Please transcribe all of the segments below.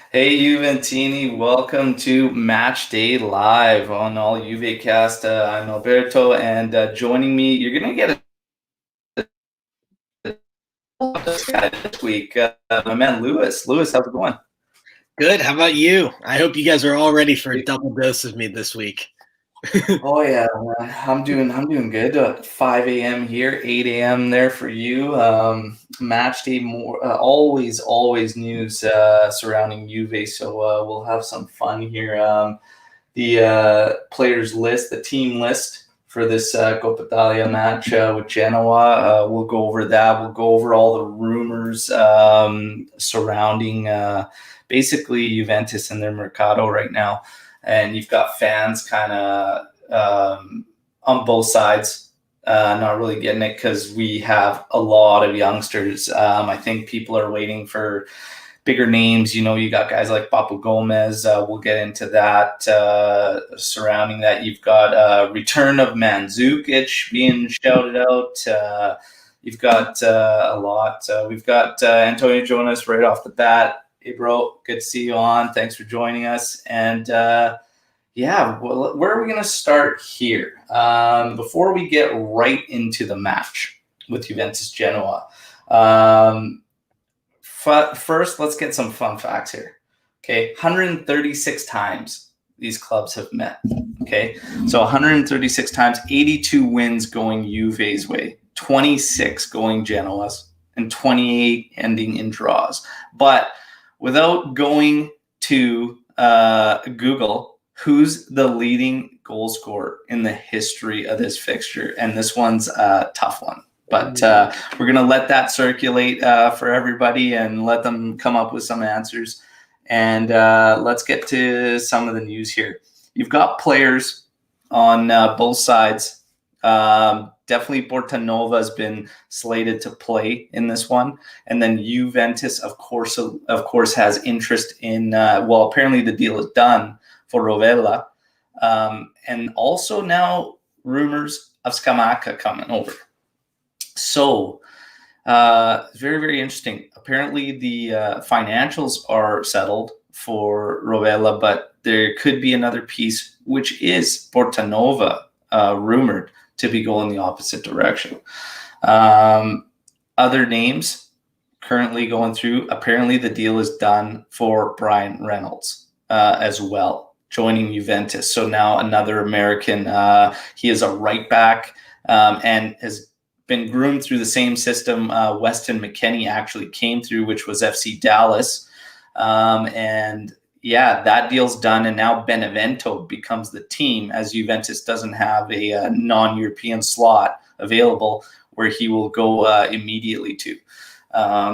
Hey Juventini, welcome to Match Day Live on all Juvecast. I'm Alberto, and joining me, you're gonna get this guy this week. My man Lewis. Lewis, how's it going? Good. How about you? I hope you guys are all ready for a double dose of me this week. Oh yeah, man. I'm doing good. 5 a.m. here, 8 a.m. there for you. Match day, more always news surrounding Juve, so we'll have some fun here. The players list, the team list for this Coppa Italia match with Genoa. We'll go over that. We'll go over all the rumors surrounding basically Juventus and their mercado right now. And you've got fans kind of on both sides, not really getting it because we have a lot of youngsters. I think people are waiting for bigger names. You got guys like Papu Gomez. We'll get into that. Surrounding that, you've got return of Mandzukic being shouted out. You've got a lot. We've got Antonio Jonas right off the bat. Hey, bro, good to see you on. Thanks for joining us. And yeah, well, where are we going to start here? Before we get right into the match with Juventus Genoa. First, let's get some fun facts here. Okay, 136 times these clubs have met. Okay, so 136 times, 82 wins going Juve's way, 26 going Genoa's, and 28 ending in draws. But without going to Google, who's the leading goal scorer in the history of this fixture? And this one's a tough one. But we're going to let that circulate for everybody and let them come up with some answers. And let's get to some of the news here. You've got players on both sides. Definitely Portanova has been slated to play in this one. And then Juventus, of course, has interest in, apparently the deal is done for Rovella. And also now rumors of Scamacca coming over. So, very, very interesting. Apparently, the financials are settled for Rovella, but there could be another piece, which is Portanova, rumored to be going the opposite direction. Other names currently going through, apparently the deal is done for Brian Reynolds as well, joining Juventus. So now another American. He is a right back and has been groomed through the same system Weston McKennie actually came through, which was FC Dallas. And yeah, that deal's done. And now Benevento becomes the team, as Juventus doesn't have a non-European slot available where he will go immediately to.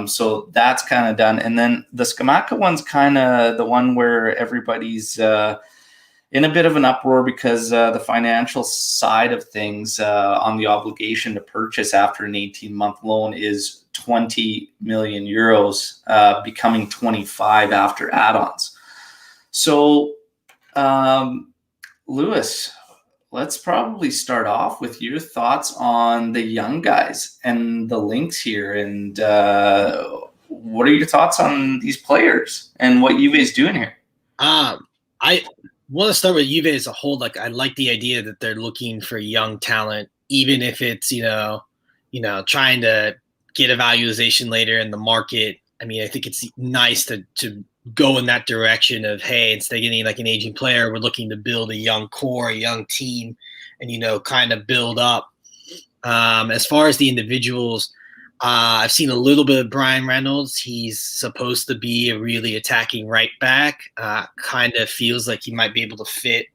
So that's kind of done. And then the Scamacca one's kind of the one where everybody's in a bit of an uproar because the financial side of things on the obligation to purchase after an 18-month loan is 20 million euros, becoming 25 after add-ons. So, Lewis, let's probably start off with your thoughts on the young guys and the links here. And what are your thoughts on these players and what Juve's doing here? I want to start with Juve as a whole. Like, I like the idea that they're looking for young talent, even if it's trying to get a valuation later in the market. I mean, I think it's nice to go in that direction of, hey, instead of getting like an aging player, we're looking to build a young core, a young team, and kind of build up. As far as the individuals, I've seen a little bit of Brian Reynolds. He's supposed to be a really attacking right back. Kind of feels like he might be able to fit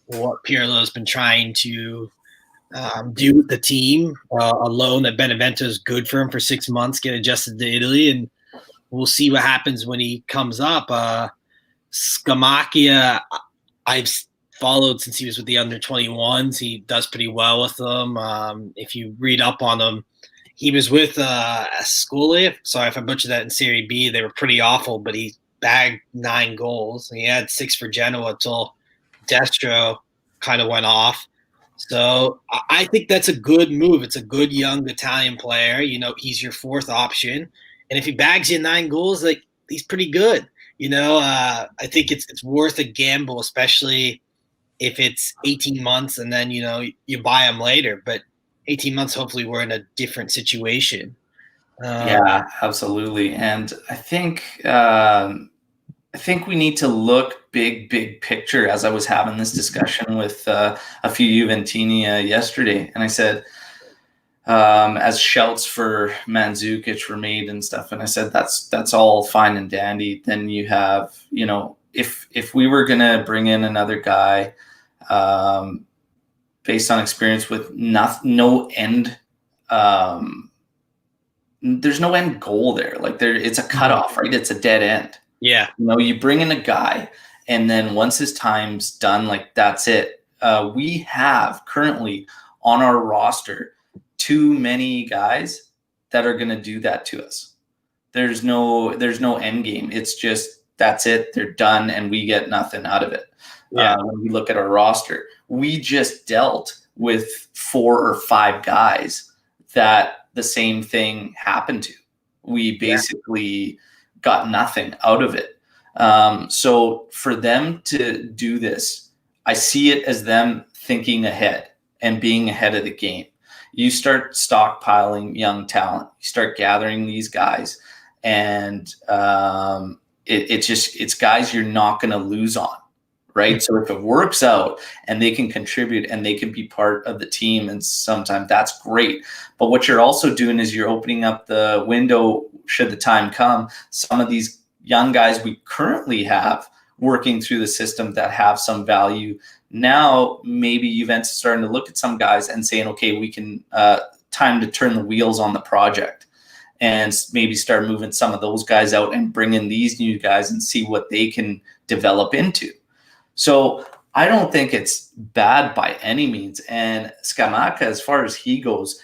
what Pirlo has been trying to do with the team. A loan at Benevento is good for him for 6 months, get adjusted to Italy, and we'll see what happens when he comes up. Scamacca, I've followed since he was with the under-21s. He does pretty well with them. If you read up on him, he was with Ascoli. Sorry if I butchered that in Serie B. They were pretty awful, but he bagged 9 goals. He had 6 for Genoa until Destro kind of went off. So I think that's a good move. It's a good young Italian player. He's your 4th option. And if he bags you 9 goals, like, he's pretty good. I think it's worth a gamble, especially if it's 18 months and then you buy them later. But 18 months, hopefully, we're in a different situation. Yeah, absolutely. And I think we need to look big picture. As I was having this discussion with a few Juventini yesterday, and I said, as shouts for Mandzukic were made and stuff, and I said that's all fine and dandy. Then you have, if we were gonna bring in another guy, based on experience with no end. There's no end goal there. Like it's a cutoff, right? It's a dead end. Yeah. You bring in a guy, and then once his time's done, like that's it. We have currently on our roster too many guys that are going to do that to us. There's no end game. It's just that's it. They're done, and we get nothing out of it. Yeah. When we look at our roster, we just dealt with 4 or 5 guys that the same thing happened to. We basically got nothing out of it. So for them to do this, I see it as them thinking ahead and being ahead of the game. You start stockpiling young talent. You start gathering these guys, and it's guys you're not going to lose on. Right. So if it works out and they can contribute and they can be part of the team, and sometimes that's great. But what you're also doing is you're opening up the window, should the time come, some of these young guys we currently have working through the system that have some value. Now, maybe Juventus is starting to look at some guys and saying, okay, we can time to turn the wheels on the project and maybe start moving some of those guys out and bring in these new guys and see what they can develop into. So I don't think it's bad by any means. And Scamacca, as far as he goes,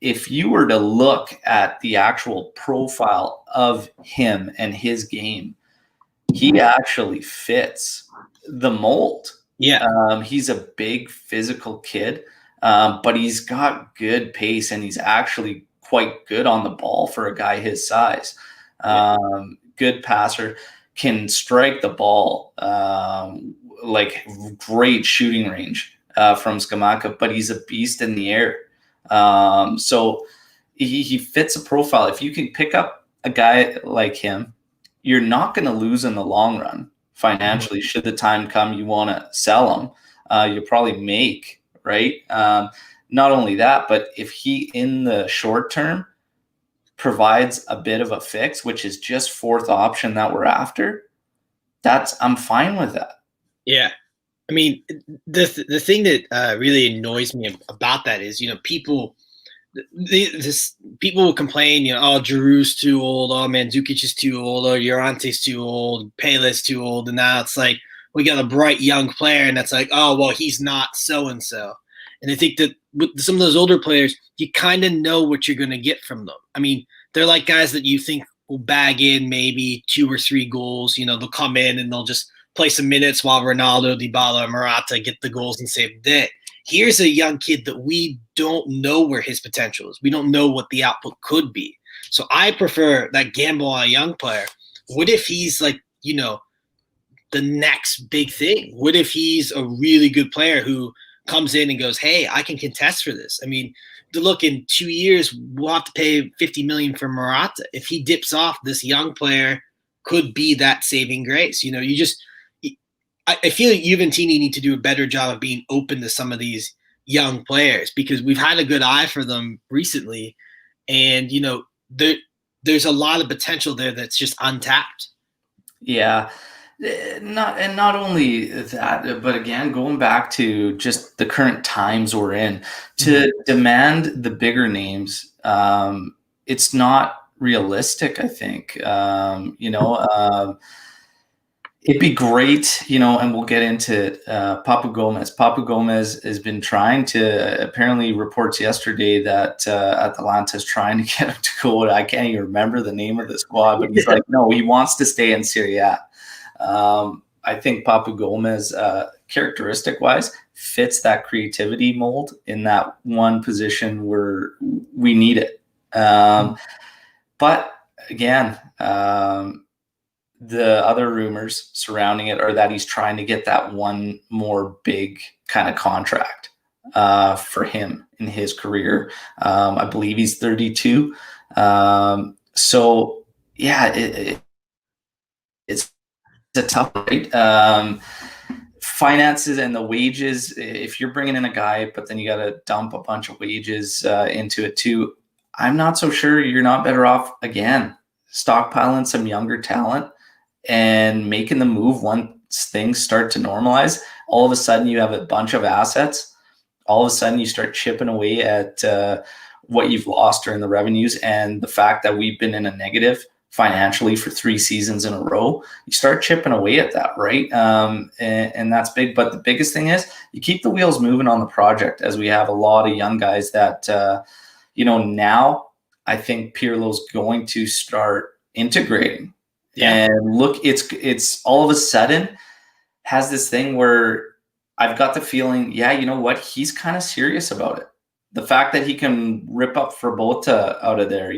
if you were to look at the actual profile of him and his game, he actually fits the mold. Yeah. He's a big physical kid, but he's got good pace, and he's actually quite good on the ball for a guy his size. Good passer, can strike the ball, like great shooting range from Scamacca, but he's a beast in the air. So he fits a profile. If you can pick up a guy like him, you're not going to lose in the long run financially. Should the time come you want to sell him, you'll probably make, right? Not only that, but if he in the short term provides a bit of a fix, which is just 4th option that we're after, I'm fine with that. Yeah. I mean, the thing that really annoys me about that is, people will complain, oh, Giroud's too old, oh, Mandzukic is too old, oh, Llorante's too old, Pele's too old, and now it's like we got a bright young player, and that's like, oh, well, he's not so-and-so. And I think that with some of those older players, you kind of know what you're going to get from them. I mean, they're like guys that you think will bag in maybe 2 or 3 goals. They'll come in and they'll just play some minutes while Ronaldo, Dybala, and Morata get the goals and save the day. Here's a young kid that we don't know where his potential is. We don't know what the output could be. So I prefer that gamble on a young player. What if he's like, the next big thing? What if he's a really good player who comes in and goes, hey, I can contest for this? I mean, to look, in 2 years, we'll have to pay $50 million for Morata. If he dips off, this young player could be that saving grace. I feel like Juventini need to do a better job of being open to some of these young players, because we've had a good eye for them recently, and there's a lot of potential there that's just untapped. Yeah. Not only that, but again, going back to just the current times we're in, to demand the bigger names, it's not realistic, I think. It'd be great, and we'll get into Papu Gomez. Papu Gomez has been trying to, apparently reports yesterday that Atalanta's trying to get him to go. I can't even remember the name of the squad, but he's like, no, he wants to stay in Serie A. I think Papu Gomez, characteristic-wise, fits that creativity mold in that one position where we need it. But again, the other rumors surrounding it are that he's trying to get that one more big kind of contract for him in his career. I believe he's 32. So yeah, it's a tough rate. Finances and the wages, if you're bringing in a guy, but then you got to dump a bunch of wages into it too, I'm not so sure you're not better off, again, stockpiling some younger talent and making the move once things start to normalize. All of a sudden you have a bunch of assets. All of a sudden you start chipping away at what you've lost during the revenues, and the fact that we've been in a negative financially for 3 seasons in a row, you start chipping away at that, right? And that's big. But the biggest thing is you keep the wheels moving on the project, as we have a lot of young guys that, now I think Pirlo's going to start integrating. Yeah. And look, it's all of a sudden has this thing where I've got the feeling, yeah, you know what? He's kind of serious about it. The fact that he can rip up for Bota out of there,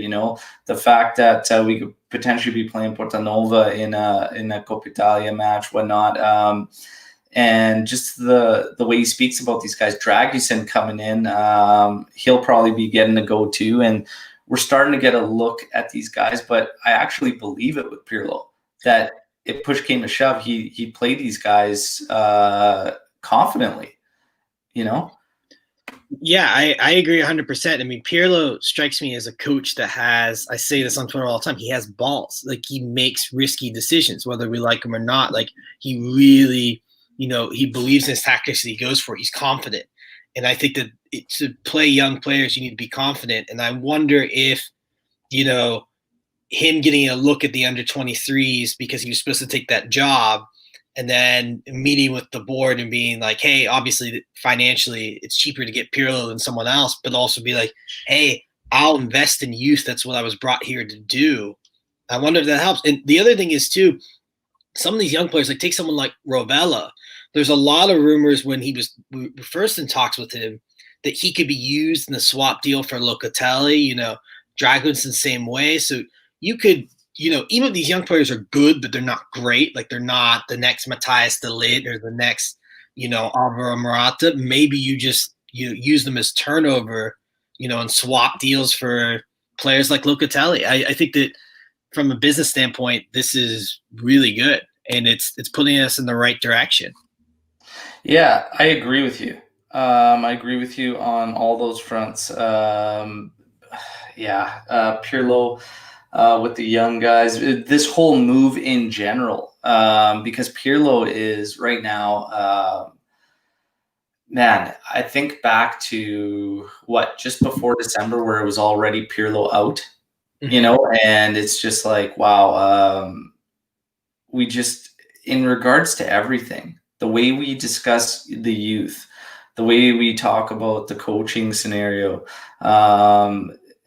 the fact that we could potentially be playing Portanova in a Coppa Italia match, whatnot, and just the way he speaks about these guys. Dragusin coming in, he'll probably be getting a go too, and we're starting to get a look at these guys. But I actually believe it with Pirlo that if push came to shove, he played these guys confidently, Yeah, I agree 100%. I mean, Pirlo strikes me as a coach that has, I say this on Twitter all the time, he has balls. Like, he makes risky decisions, whether we like him or not. Like, he really, he believes in his tactics that he goes for. He's confident. And I think that to play young players, you need to be confident. And I wonder if, him getting a look at the under 23s because he was supposed to take that job, and then meeting with the board and being like, hey, obviously financially it's cheaper to get Pirlo than someone else, but also be like, hey, I'll invest in youth. That's what I was brought here to do. I wonder if that helps. And the other thing is too, some of these young players, like take someone like Rovella. There's a lot of rumors when we were first in talks with him that he could be used in the swap deal for Locatelli, Dragusin the same way. So you could, even if these young players are good, but they're not great, like they're not the next Matthias de Ligt or the next, Alvaro Morata, maybe you just, use them as turnover, and swap deals for players like Locatelli. I think that from a business standpoint, this is really good, and it's putting us in the right direction. Yeah, I agree with you. I agree with you on all those fronts. Pirlo, with the young guys, this whole move in general, because Pirlo is right now, I think back to just before December, where it was already Pirlo out, and it's just like, wow, we just, in regards to everything, the way we discuss the youth, the way we talk about the coaching scenario,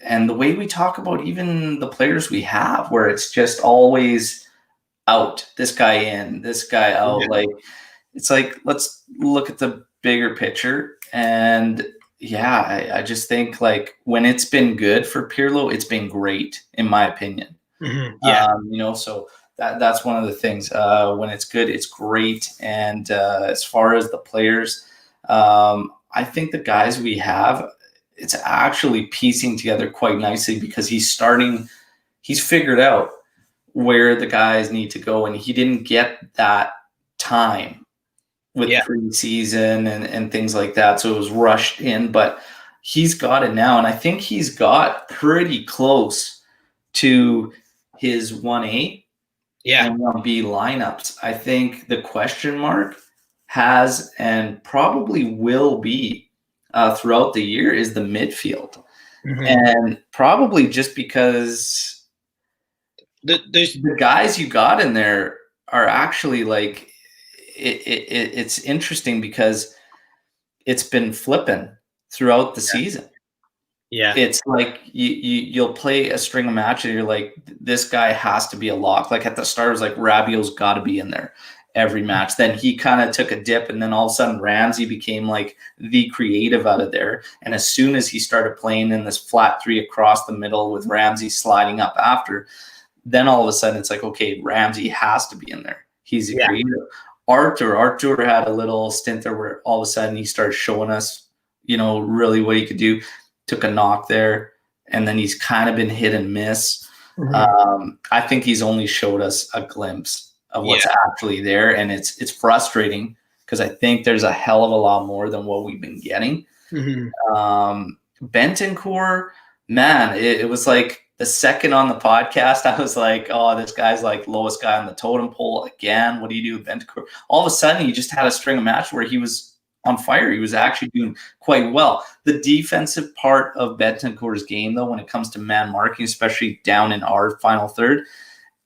and the way we talk about even the players we have, where it's just always out, this guy in, this guy out. Yeah. Like, it's like, let's look at the bigger picture. And yeah, I just think like when it's been good for Pirlo, it's been great, in my opinion. Mm-hmm. Yeah. So that's one of the things. When it's good, it's great. And as far as the players, I think the guys we have, it's actually piecing together quite nicely, because he's figured out where the guys need to go, and he didn't get that time with preseason and things like that. So it was rushed in, but he's got it now. And I think he's got pretty close to his 1A and 1B lineups. I think the question mark has, and probably will be, throughout the year, is the midfield. Mm-hmm. And probably just because the guys you got in there are actually like, it's interesting because it's been flipping throughout the season. Yeah. It's like you'll play a string of matches and you're like, this guy has to be a lock. Like at the start, it was like Rabiot's got to be in there every match. Then he kind of took a dip, and then all of a sudden Ramsey became like the creative out of there. And as soon as he started playing in this flat 3 across the middle with Ramsey sliding up after, then all of a sudden it's like, okay, Ramsey has to be in there. He's a Yeah. creator. Arthur had a little stint there where all of a sudden he started showing us, really what he could do. Took a knock there, and then he's kind of been hit and miss. I think he's only showed us a glimpse of what's actually there, and it's frustrating because I think there's a hell of a lot more than what we've been getting. Bentancur, man, it was like the second on the podcast, I was like, oh, this guy's like lowest guy on the totem pole again. What do you do with Bentancur? All of a sudden, he just had a string of matches where he was on fire. He was actually doing quite well. The defensive part of Bentancur's game, though, when it comes to man marking, especially down in our final third,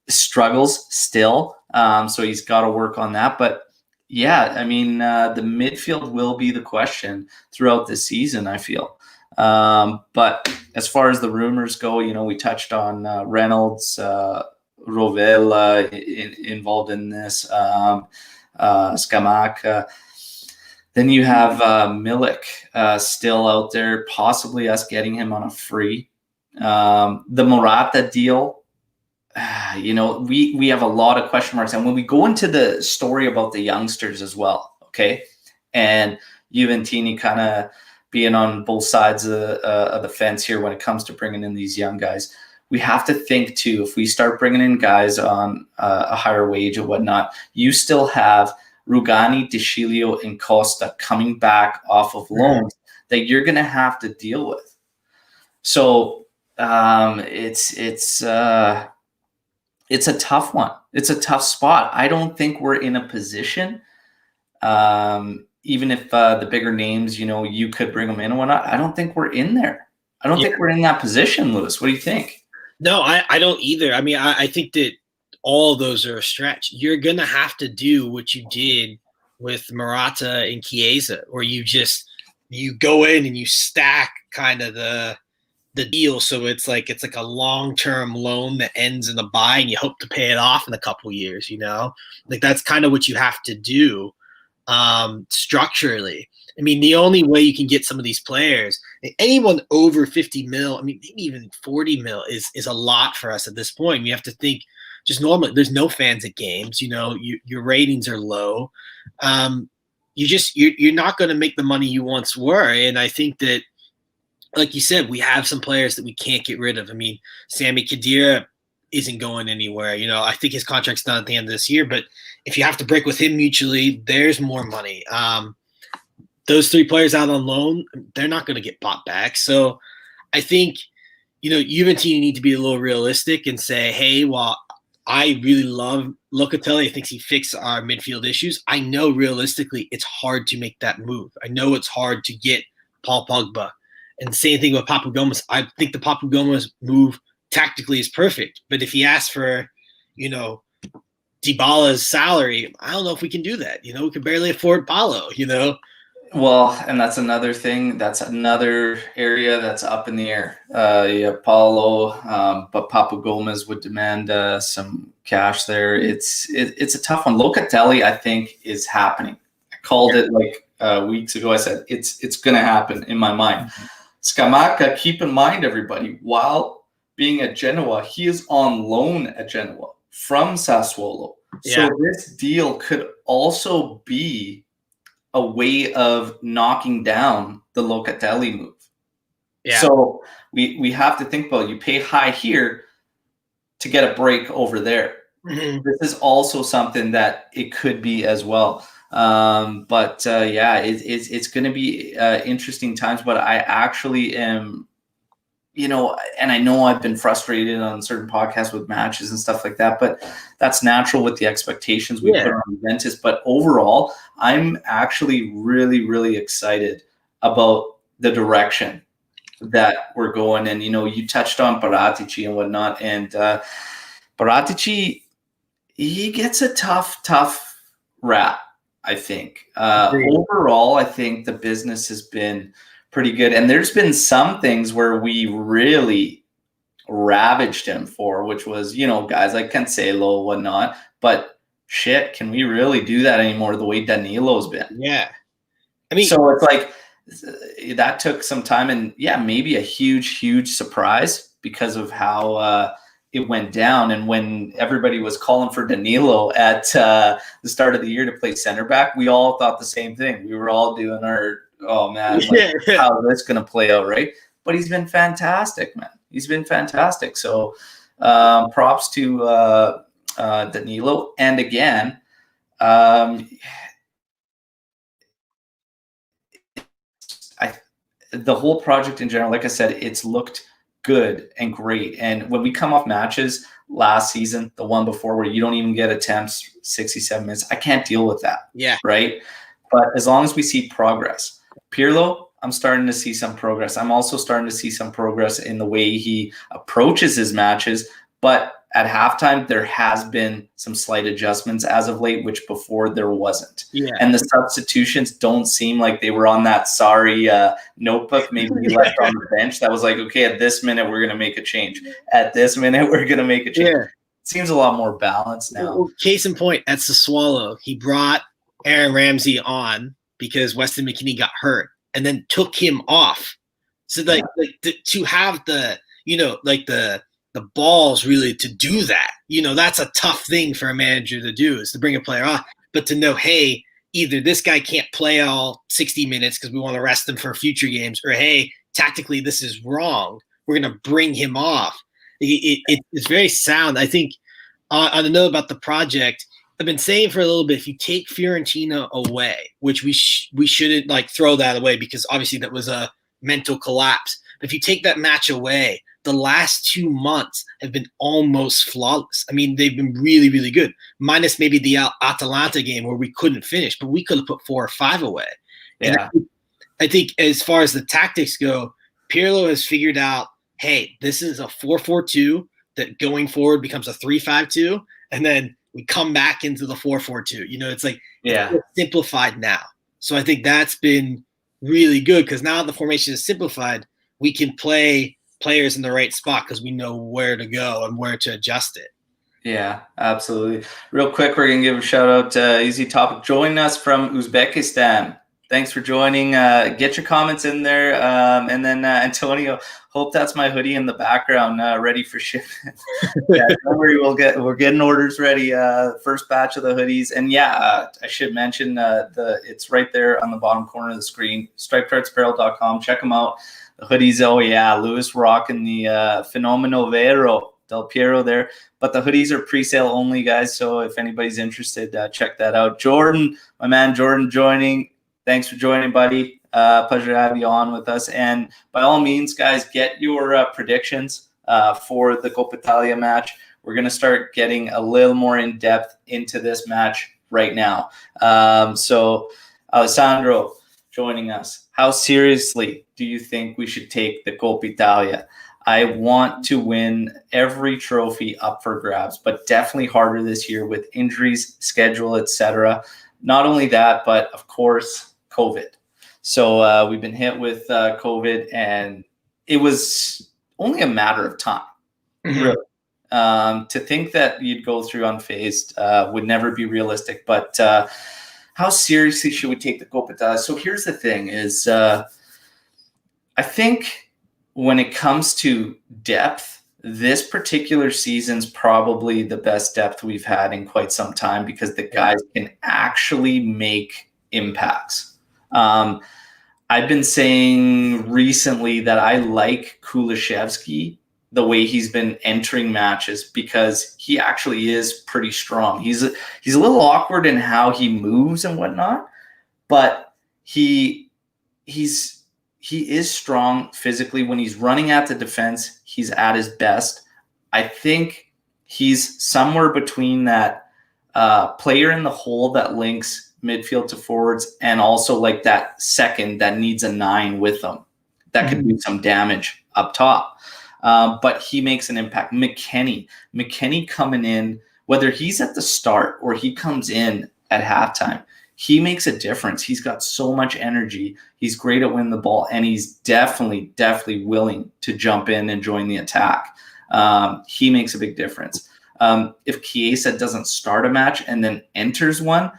struggles still. So he's got to work on that. But yeah, I mean, the midfield will be the question throughout the season, I feel. But as far as the rumors go, we touched on Reynolds, Rovell involved in this, Skamak. Then you have Milik still out there, possibly us getting him on a free. The Morata deal, we have a lot of question marks. And when we go into the story about the youngsters as well, okay, and Juventini kind of being on both sides of the fence here when it comes to bringing in these young guys, we have to think too, if we start bringing in guys on a higher wage or whatnot, you still have Rugani, DeCilio, and Costa coming back off of loans that you're going to have to deal with. So it's a tough one. It's a tough spot. I don't think we're in a position, even if the bigger names, you could bring them in and whatnot. I don't think we're in there. I don't think we're in that position, Lewis. What do you think? No, I don't either. I mean, I think that all of those are a stretch. You're going to have to do what you did with Morata and Chiesa, where you go in and you stack kind of the deal. So it's like a long-term loan that ends in a buy and you hope to pay it off in a couple years, like that's kind of what you have to do structurally. I mean, the only way you can get some of these players, anyone over 50 mil, I mean, maybe even 40 mil is a lot for us at this point. We have to think just normally there's no fans at games, your ratings are low. You're not going to make the money you once were. And I think that, like you said, we have some players that we can't get rid of. I mean, Sami Khedira isn't going anywhere. I think his contract's done at the end of this year, but if you have to break with him mutually, there's more money. Those three players out on loan, they're not going to get bought back. So I think, Juventini need to be a little realistic and say, hey, well, I really love Locatelli. I think he fixed our midfield issues. I know realistically it's hard to make that move. I know it's hard to get Paul Pogba. And the same thing with Papu Gomez. I think the Papu Gomez move tactically is perfect. But if he asks for, Dybala's salary, I don't know if we can do that. We can barely afford Paulo, Well, and that's another thing. That's another area that's up in the air. Paulo, but Papu Gomez would demand some cash there. It's a tough one. Locatelli, I think, is happening. I called it like weeks ago. I said it's going to happen in my mind. Scamacca, keep in mind, everybody, while being at Genoa, he is on loan at Genoa from Sassuolo. Yeah. So this deal could also be a way of knocking down the Locatelli move. Yeah. So we have to think about, you pay high here to get a break over there. Mm-hmm. This is also something that it could be as well. It's going to be interesting times, but I actually am, and I know I've been frustrated on certain podcasts with matches and stuff like that, but that's natural with the expectations we put on Juventus. But overall, I'm actually really, really excited about the direction that we're going. And, you touched on Paratici and whatnot, and Paratici, he gets a tough rap, I think. Overall, I think the business has been pretty good. And there's been some things where we really ravaged him for, which was, guys like Cancelo, whatnot. But shit, can we really do that anymore the way Danilo's been? Yeah. I mean, so it's like that took some time, and maybe a huge surprise because of how it went down. And when everybody was calling for Danilo at the start of the year to play center back, we all thought the same thing. We were all doing our, oh man, like, how is this going to play out, right? But he's been fantastic, man. He's been fantastic. So props to Danilo. And again, the whole project in general, like I said, it's looked good and great. And when we come off matches last season, the one before where you don't even get attempts 67 minutes, I can't deal with that. Yeah. Right. But as long as we see progress, Pirlo, I'm starting to see some progress. I'm also starting to see some progress in the way he approaches his matches. But at halftime, there has been some slight adjustments as of late, which before there wasn't. Yeah. And the substitutions don't seem like they were on that sorry notebook maybe he left on the bench. That was like, okay, at this minute, we're going to make a change. At this minute, we're going to make a change. Yeah. It seems a lot more balanced now. Well, case in point, at Sassuolo, he brought Aaron Ramsey on because Weston McKennie got hurt and then took him off. So to have the, the balls really to do that, that's a tough thing for a manager to do, is to bring a player on. But to know, hey, either this guy can't play all 60 minutes because we want to rest him for future games, or hey, tactically this is wrong, we're going to bring him off. It's very sound. I think on the note about the project, I've been saying for a little bit, if you take Fiorentina away, which we shouldn't throw that away because obviously that was a mental collapse. But if you take that match away, the last 2 months have been almost flawless. I mean, they've been really, really good, minus maybe the Atalanta game where we couldn't finish, but we could have put 4 or 5 away. Yeah. And I think as far as the tactics go, Pirlo has figured out, hey, this is a 4-4-2 that going forward becomes a 3-5-2, and then we come back into the 4-4-2. It's it's simplified now. So I think that's been really good because now the formation is simplified. We can play players in the right spot because we know where to go and where to adjust it. Yeah, absolutely. Real quick, we're going to give a shout out to Easy Topic. Join us from Uzbekistan. Thanks for joining. Get your comments in there. And then Antonio, hope that's my hoodie in the background, ready for shipment. Yeah, don't worry, we're getting orders ready. First batch of the hoodies. And I should mention it's right there on the bottom corner of the screen, stripechartsapparel.com. Check them out. The hoodies, oh yeah, Lewis rocking the Fenomeno Vero Del Piero there. But the hoodies are pre-sale only, guys. So if anybody's interested, check that out. Jordan, my man Jordan joining. Thanks for joining, buddy. Pleasure to have you on with us. And by all means, guys, get your predictions for the Coppa Italia match. We're going to start getting a little more in-depth into this match right now. So Alessandro joining us. How seriously do you think we should take the Coppa Italia? I want to win every trophy up for grabs, but definitely harder this year with injuries, schedule, etc. Not only that, but of course, COVID. So we've been hit with COVID, and it was only a matter of time, really. To think that you'd go through unfazed would never be realistic. But how seriously should we take the Coppa Italia? So here's the thing is I think when it comes to depth, this particular season's probably the best depth we've had in quite some time because the guys can actually make impacts. I've been saying recently that I like Kulishevsky, the way he's been entering matches, because he actually is pretty strong. He's a little awkward in how he moves and whatnot, but he is strong physically. When he's running at the defense, he's at his best. I think he's somewhere between that player in the hole that links midfield to forwards, and also like that second that needs a 9 with them that could do some damage up top. But he makes an impact. McKennie coming in, whether he's at the start or he comes in at halftime, he makes a difference. He's got so much energy. He's great at winning the ball, and he's definitely willing to jump in and join the attack. He makes a big difference. If Chiesa doesn't start a match and then enters one,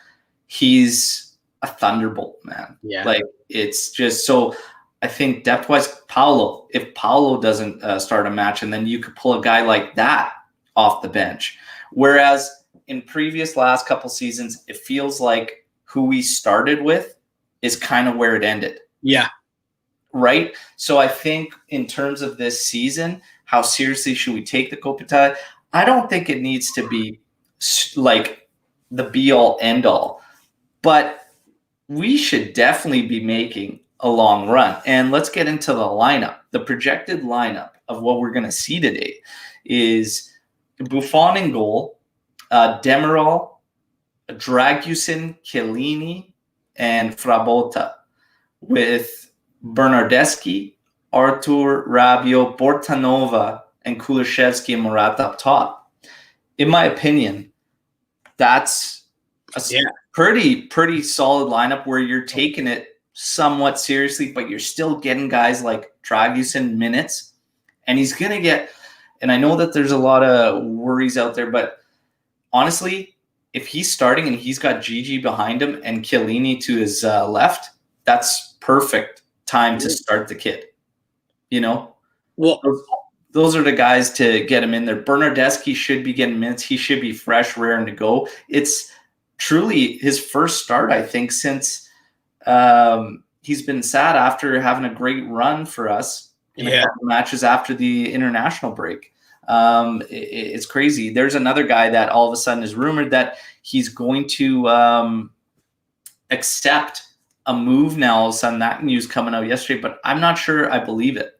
he's a thunderbolt, man. Yeah. Like, it's just so. I think depth-wise, if Paulo doesn't start a match, and then you could pull a guy like that off the bench. Whereas in previous last couple seasons, it feels like who we started with is kind of where it ended. Yeah. Right? So I think in terms of this season, how seriously should we take the Coppa Italia? I don't think it needs to be like the be-all, end-all. But we should definitely be making a long run. And let's get into the lineup. The projected lineup of what we're going to see today is Buffon in goal, Demiral, Dragusin, Chiellini, and Frabotta, with Bernardeschi, Artur, Rabiot, Bortanova, and Kulishevsky and Morata up top. In my opinion, that's a pretty solid lineup where you're taking it somewhat seriously, but you're still getting guys like Dragusin minutes. And he's going to get – and I know that there's a lot of worries out there, but honestly, if he's starting and he's got Gigi behind him and Chiellini to his left, that's perfect time to start the kid. You know? Well, those are the guys to get him in there. Bernardeschi should be getting minutes. He should be fresh, raring to go. It's truly his first start, I think, since he's been sad after having a great run for us in a couple matches after the international break. It's crazy. There's another guy that all of a sudden is rumored that he's going to accept a move now. All of a sudden, that news coming out yesterday, but I'm not sure I believe it.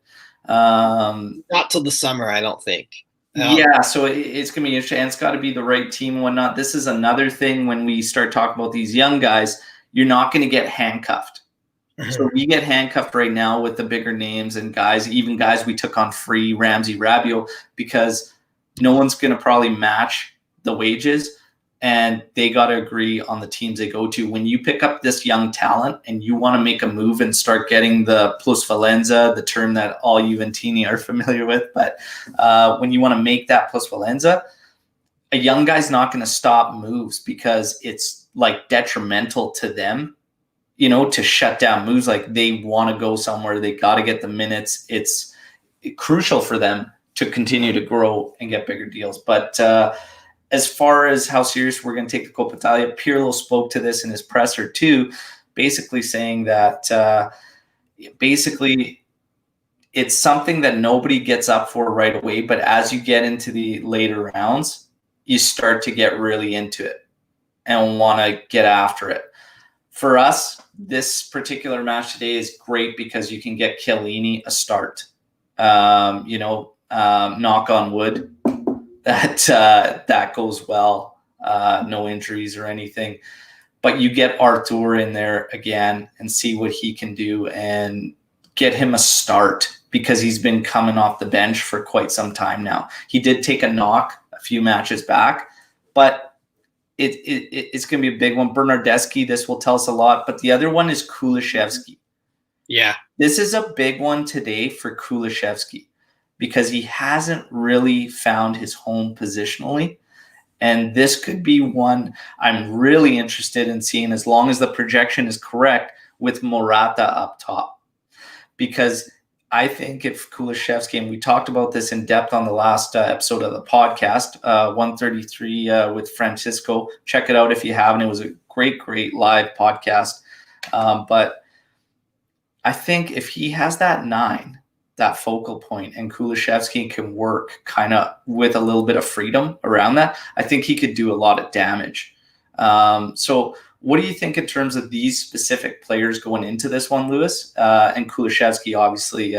Not till the summer, I don't think. Yeah, so it's going to be interesting. And it's got to be the right team and whatnot. This is another thing when we start talking about these young guys, you're not going to get handcuffed. So we get handcuffed right now with the bigger names and guys, even guys we took on free, Ramsey, Rabiot, because no one's going to probably match the wages, and they got to agree on the teams they go to. When you pick up this young talent and you want to make a move and start getting the plusvalenza, the term that all Juventini are familiar with, but when you want to make that plusvalenza, a young guy's not going to stop moves because it's like detrimental to them, you know, to shut down moves. Like they want to go somewhere. They got to get the minutes. It's crucial for them to continue to grow and get bigger deals. But as far as how serious we're going to take the Coppa Italia, Pirlo spoke to this in his presser too, basically saying that basically it's something that nobody gets up for right away. But as you get into the later rounds, you start to get really into it and want to get after it. For us, this particular match today is great because you can get Chiellini a start. Knock on wood that goes well. No injuries or anything. But you get Artur in there again and see what he can do and get him a start because he's been coming off the bench for quite some time now. He did take a knock a few matches back, but it's going to be a big one. Bernardeschi, this will tell us a lot. But the other one is Kulishevsky. Yeah. This is a big one today for Kulishevsky because he hasn't really found his home positionally. And this could be one I'm really interested in seeing as long as the projection is correct with Morata up top. Because I think if Kulishevsky, and we talked about this in depth on the last episode of the podcast, 133 with Francisco. Check it out if you haven't. It was a great live podcast. But I think if he has that 9, that focal point, and Kulishevsky can work kind of with a little bit of freedom around that, I think he could do a lot of damage. So what do you think in terms of these specific players going into this one, Lewis? And Kulishevsky obviously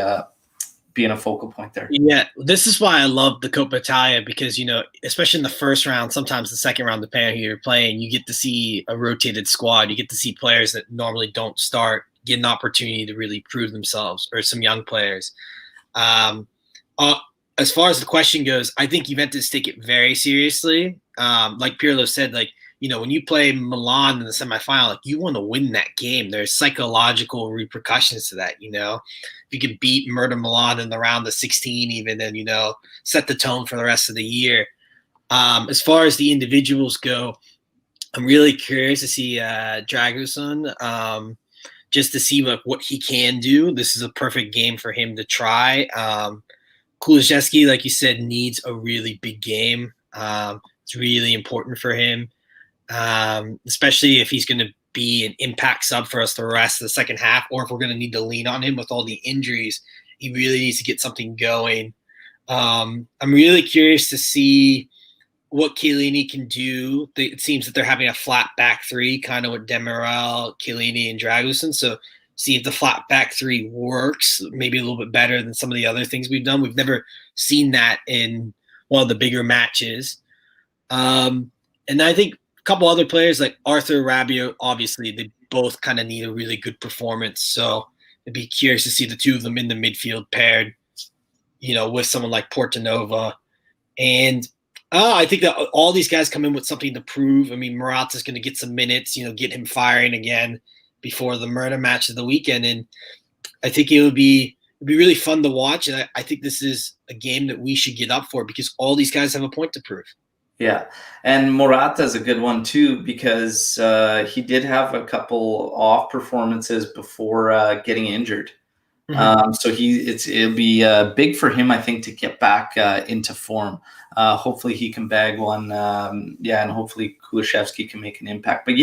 being a focal point there. Yeah, this is why I love the Coppa Italia because, you know, especially in the first round, sometimes the second round, depending on who you're playing, you get to see a rotated squad. You get to see players that normally don't start get an opportunity to really prove themselves, or some young players. As far as the question goes, I think Juventus take it very seriously. Like Pirlo said, like, you know, when you play Milan in the semifinal, like you want to win that game. There's psychological repercussions to that, you know. If you could beat Murder Milan in the round of 16 even, then, you know, set the tone for the rest of the year. As far as the individuals go, I'm really curious to see Dragusin, just to see what he can do. This is a perfect game for him to try. Kulusevski, like you said, needs a really big game. It's really important for him, especially if he's going to be an impact sub for us the rest of the second half, or if we're going to need to lean on him with all the injuries. He really needs to get something going. I'm really curious to see what Chiellini can do. It seems that they're having a flat back three, kind of with Demiral, Chiellini, and Dragusin. So see if the flat back three works, maybe a little bit better than some of the other things we've done. We've never seen that in one of the bigger matches. And I think a couple other players like Arthur, Rabiot, obviously they both kind of need a really good performance. So I'd be curious to see the two of them in the midfield paired, with someone like Portanova. And I think that all these guys come in with something to prove. I mean, Morata's going to get some minutes, get him firing again before the murder match of the weekend. And I think it'd be really fun to watch. And I think this is a game that we should get up for because all these guys have a point to prove. Yeah, and Morata is a good one too because he did have a couple off performances before getting injured. Mm-hmm. So it'll be big for him, I think, to get back into form. Hopefully he can bag one. And hopefully Kulusevski can make an impact. But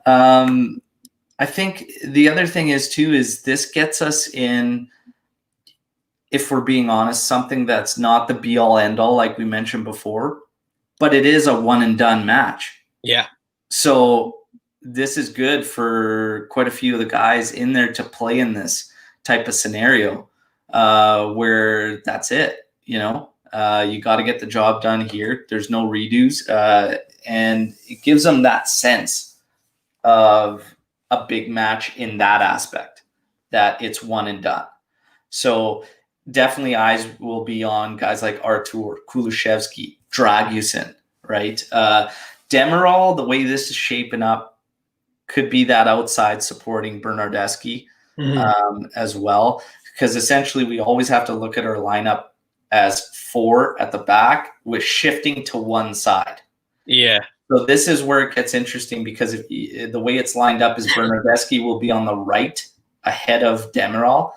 I think the other thing is this gets us in, if we're being honest, something that's not the be all end all like we mentioned before, but it is a one and done match. Yeah. So this is good for quite a few of the guys in there to play in this type of scenario where that's it. You got to get the job done here. There's no redos. And it gives them that sense of a big match in that aspect, that it's one and done. So definitely eyes will be on guys like Artur, Kulusevski, Dragusin, right? Demiral, the way this is shaping up, could be that outside supporting Bernardeschi as well. Because essentially we always have to look at our lineup as 4 at the back with shifting to one side. Yeah. So this is where it gets interesting because the way it's lined up is Bernardeschi will be on the right ahead of Demiral.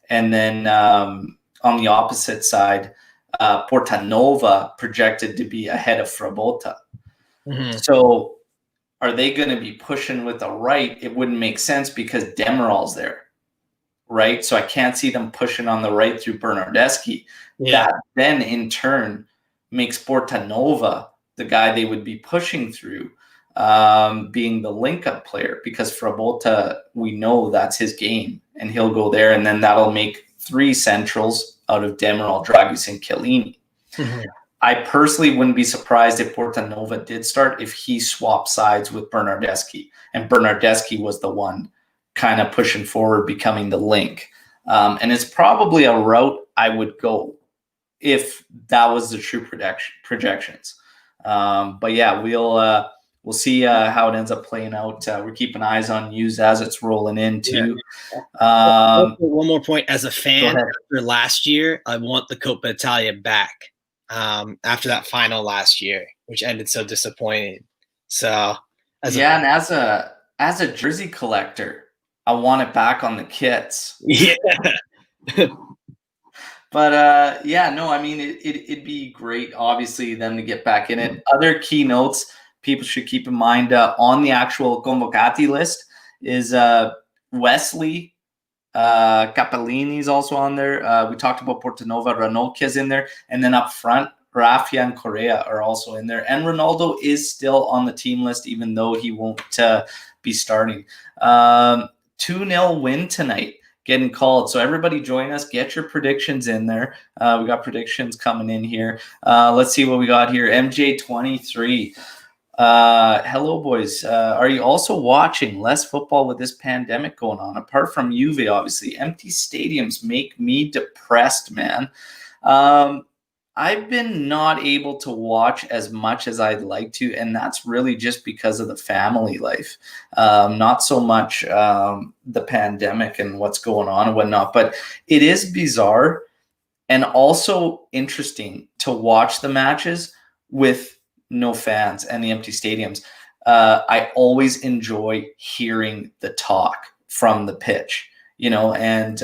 And then on the opposite side, Portanova projected to be ahead of Frabotta. Mm-hmm. So are they going to be pushing with the right? It wouldn't make sense because Demiral's there, right? So I can't see them pushing on the right through Bernardeschi. Yeah. That then in turn makes Portanova the guy they would be pushing through, being the link-up player, because Frabotta, we know that's his game, and he'll go there, and then that'll make 3 centrals out of Demiral, Dragusin, Chiellini. Mm-hmm. I personally wouldn't be surprised if Portanova did start if he swapped sides with Bernardeschi, and Bernardeschi was the one kind of pushing forward, becoming the link. And it's probably a route I would go if that was the true projections. But yeah, we'll see how it ends up playing out. We're keeping eyes on news as it's rolling in too. Yeah. One more point. As a fan, after last year, I want the Coppa Italia back after that final last year, which ended so disappointing. So as a jersey collector, I want it back on the kits. Yeah. But I mean, it'd be great, obviously, them to get back in it. Other key notes people should keep in mind on the actual convocati list is Wesley Capellini's also on there. We talked about Portanova, Ranocchia's in there, and then up front, Raffia and Correa are also in there. And Ronaldo is still on the team list, even though he won't be starting. 2-0 win tonight. Getting called. So everybody join us. Get your predictions in there. We got predictions coming in here. Let's see what we got here. MJ23. Hello, boys. Are you also watching less football with this pandemic going on? Apart from Juve, obviously. Empty stadiums make me depressed, man. I've been not able to watch as much as I'd like to, and that's really just because of the family life. Not so much the pandemic and what's going on and whatnot, but it is bizarre and also interesting to watch the matches with no fans and the empty stadiums. I always enjoy hearing the talk from the pitch, and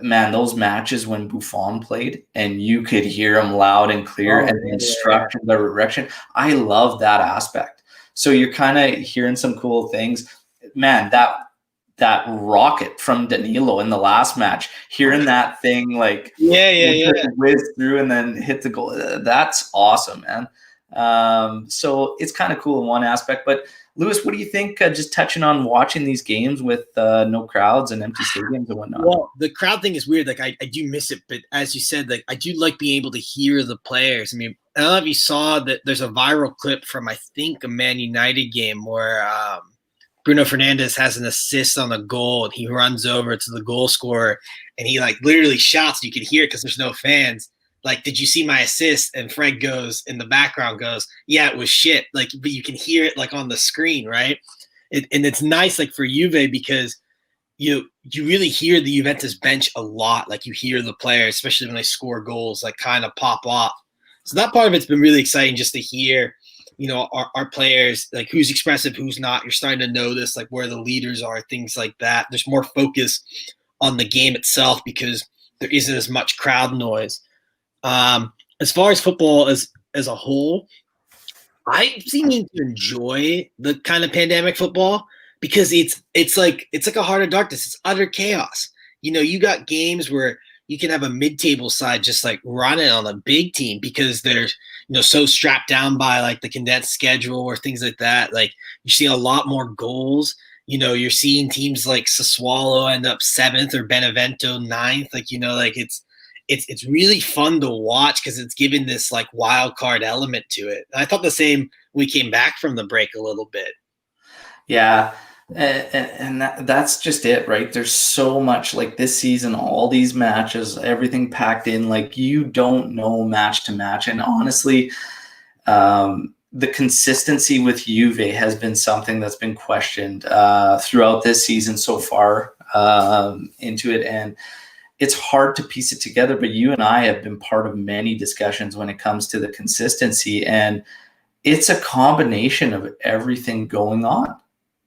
man, those matches when Buffon played and you could hear him loud and clear and the instruction, the direction. I love that aspect. So you're kind of hearing some cool things. Man, that rocket from Danilo in the last match, hearing that thing like whiz through and then hit the goal. That's awesome, man. So it's kind of cool in one aspect. But Lewis, what do you think? Just touching on watching these games with no crowds and empty stadiums and whatnot. Well, the crowd thing is weird. Like I do miss it, but as you said, like I do like being able to hear the players. I mean, I don't know if you saw that there's a viral clip from I think a Man United game where Bruno Fernandes has an assist on a goal and he runs over to the goal scorer and he like literally shouts. You can hear it because there's no fans. Like, did you see my assist? And Fred goes in the background goes, yeah, it was shit. Like, but you can hear it like on the screen, right? And it's nice like for Juve because you really hear the Juventus bench a lot. Like you hear the players, especially when they score goals, like kind of pop off. So that part of it's been really exciting just to hear, you know, our players, like who's expressive, who's not. You're starting to notice like where the leaders are, things like that. There's more focus on the game itself because there isn't as much crowd noise. As far as football as a whole, I seem to enjoy the kind of pandemic football because it's like a heart of darkness. It's utter chaos. You know, you got games where you can have a mid-table side just like running on a big team because they're, you know, so strapped down by like the condensed schedule or things like that. Like you see a lot more goals. You know, you're seeing teams like Sassuolo end up 7th or Benevento 9th. Like, you know, like it's really fun to watch because it's given this like wild card element to it. And I thought the same when we came back from the break a little bit. Yeah. And that's just it, right? There's so much like this season, all these matches, everything packed in, like you don't know match to match. And honestly, the consistency with Juve has been something that's been questioned throughout this season so far into it. And it's hard to piece it together, but you and I have been part of many discussions when it comes to the consistency. And it's a combination of everything going on.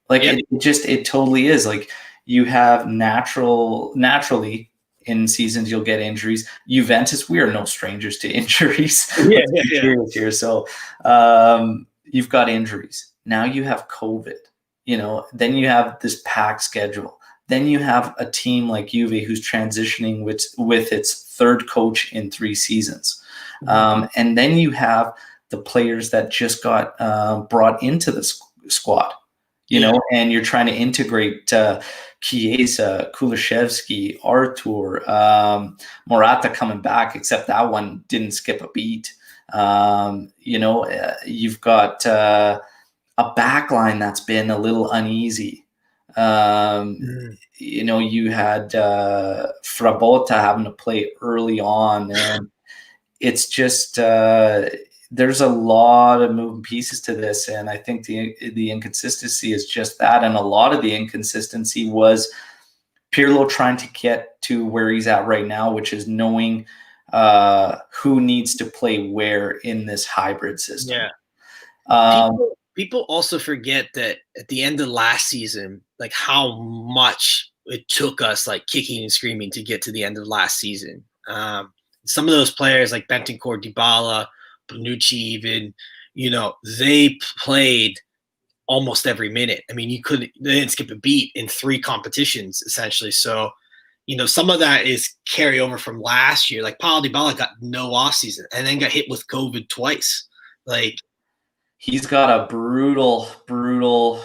Like it totally is. Like you have naturally in seasons, you'll get injuries. Juventus, we are no strangers to injuries. Here. So you've got injuries. Now you have COVID, you know, then you have this packed schedule. Then you have a team like Juve who's transitioning with its third coach in 3 seasons. And then you have the players that just got brought into the squad. You know, and you're trying to integrate Chiesa, Kulusevski, Artur, Morata coming back, except that one didn't skip a beat. You know, you've got a backline that's been a little uneasy. You know, you had Frabotta having to play early on, and it's just there's a lot of moving pieces to this, and I think the inconsistency is just that. And a lot of the inconsistency was Pirlo trying to get to where he's at right now, which is knowing who needs to play where in this hybrid system. Yeah. People also forget that at the end of last season, like how much it took us like kicking and screaming to get to the end of last season. Some of those players like Bentancur, Dybala, Bonucci even, you know, they played almost every minute. I mean, they didn't skip a beat in 3 competitions essentially. So, you know, some of that is carryover from last year. Like Paulo Dybala got no off season and then got hit with COVID twice. Like he's got a brutal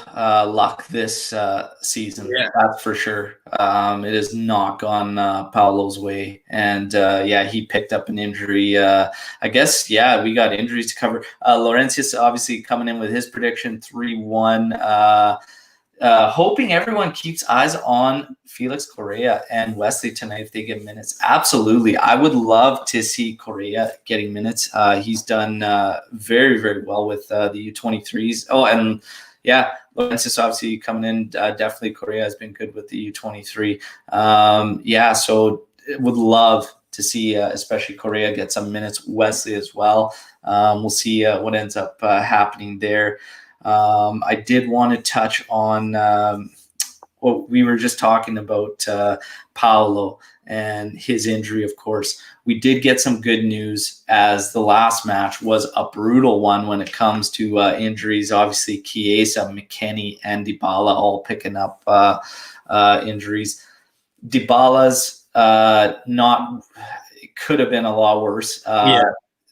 luck this season. Yeah. That's for sure. It has not gone Paolo's way. And he picked up an injury. I guess, we got injuries to cover. Laurentius obviously coming in with his prediction 3-1. Hoping everyone keeps eyes on Felix Correa and Wesley tonight if they get minutes. Absolutely. I would love to see Correa getting minutes. He's done very, very well with the U23s. Oh, and Laurentius obviously coming in. Definitely Correa has been good with the U23. So would love to see especially Correa get some minutes. Wesley as well. We'll see what ends up happening there. I did want to touch on what we were just talking about, Paolo and his injury, of course. We did get some good news, as the last match was a brutal one when it comes to injuries. Obviously, Chiesa, McKennie, and Dybala all picking up injuries. Dybala's it could have been a lot worse.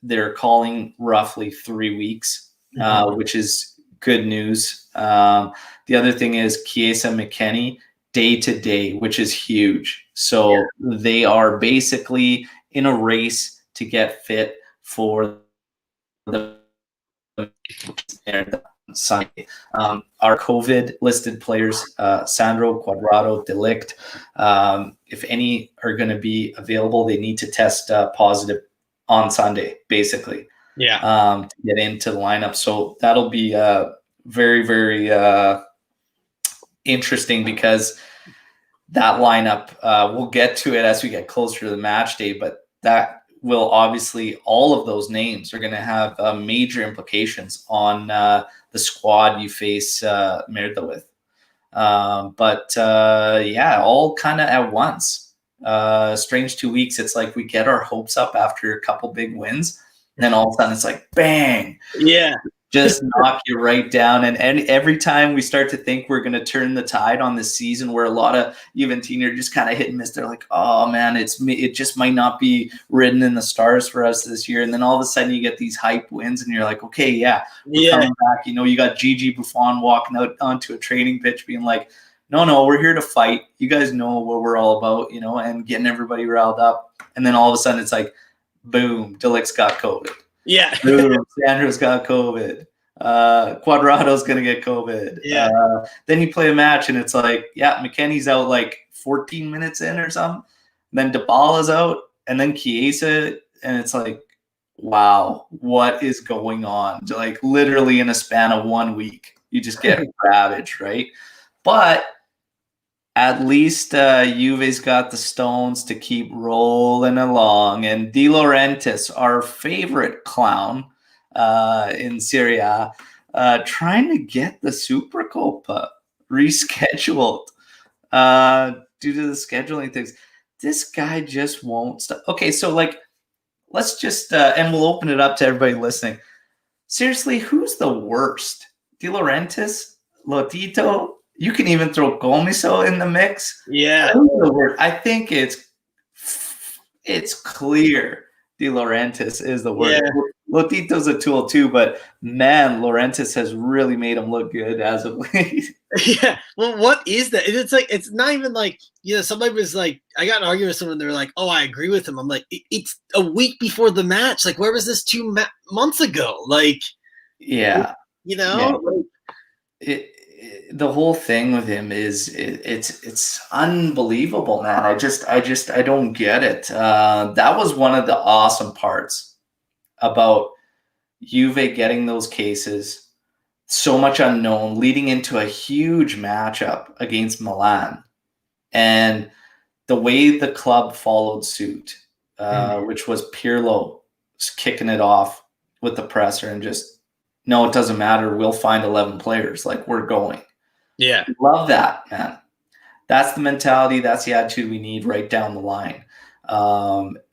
They're calling roughly 3 weeks, which is good news. The other thing is Chiesa, McKennie, day to day, which is huge. So they are basically in a race to get fit for the Sunday. Our COVID listed players, Sandro, Cuadrado, De Ligt, if any are going to be available, they need to test positive on Sunday, basically. To get into the lineup. So that'll be very, very interesting, because that lineup, we'll get to it as we get closer to the match day, but that will obviously, all of those names are going to have major implications on the squad you face Merda with. All kind of at once. Strange 2 weeks. It's like we get our hopes up after a couple big wins, and then all of a sudden it's like, bang. Yeah. Just knock you right down. And every time we start to think we're going to turn the tide on this season, where a lot of Juventini are just kind of hit and miss, they're like, oh man, it just might not be written in the stars for us this year. And then all of a sudden you get these hype wins and you're like, okay, we're coming back. You got Gigi Buffon walking out onto a training pitch being like, no, we're here to fight. You guys know what we're all about, and getting everybody riled up. And then all of a sudden it's like, boom, De Ligt's got COVID. Yeah. Sandro's got COVID. Cuadrado's going to get COVID. Yeah. Then you play a match and it's like, McKennie's out like 14 minutes in or something. Then Dybala's out, and then Chiesa, and it's like, wow, what is going on? Like literally in a span of 1 week, you just get ravaged, right? But at least Juve's got the stones to keep rolling along. And De Laurentiis, our favorite clown in Serie A, trying to get the Supercoppa rescheduled due to the scheduling things. This guy just won't stop. Okay, so let's just, and we'll open it up to everybody listening. Seriously, who's the worst? De Laurentiis? Lotito? You can even throw Gomiso in the mix. Yeah. I think it's clear De Laurentiis is the worst. Yeah. Lotito's a tool too, but man, Laurentiis has really made him look good as of late. Yeah. Well, what is that? It's like, it's not even like, somebody was like, I got an argument with someone. They were like, oh, I agree with him. I'm like, it's a week before the match. Like, where was this 2 months ago? Like, yeah. The whole thing with him is it's unbelievable, man. I don't get it. That was one of the awesome parts about Juve getting those cases. So much unknown leading into a huge matchup against Milan, and the way the club followed suit, which was Pirlo kicking it off with the presser and just, no, it doesn't matter. We'll find 11 players. Like, we're going. Yeah. Love that, man. That's the mentality. That's the attitude we need right down the line.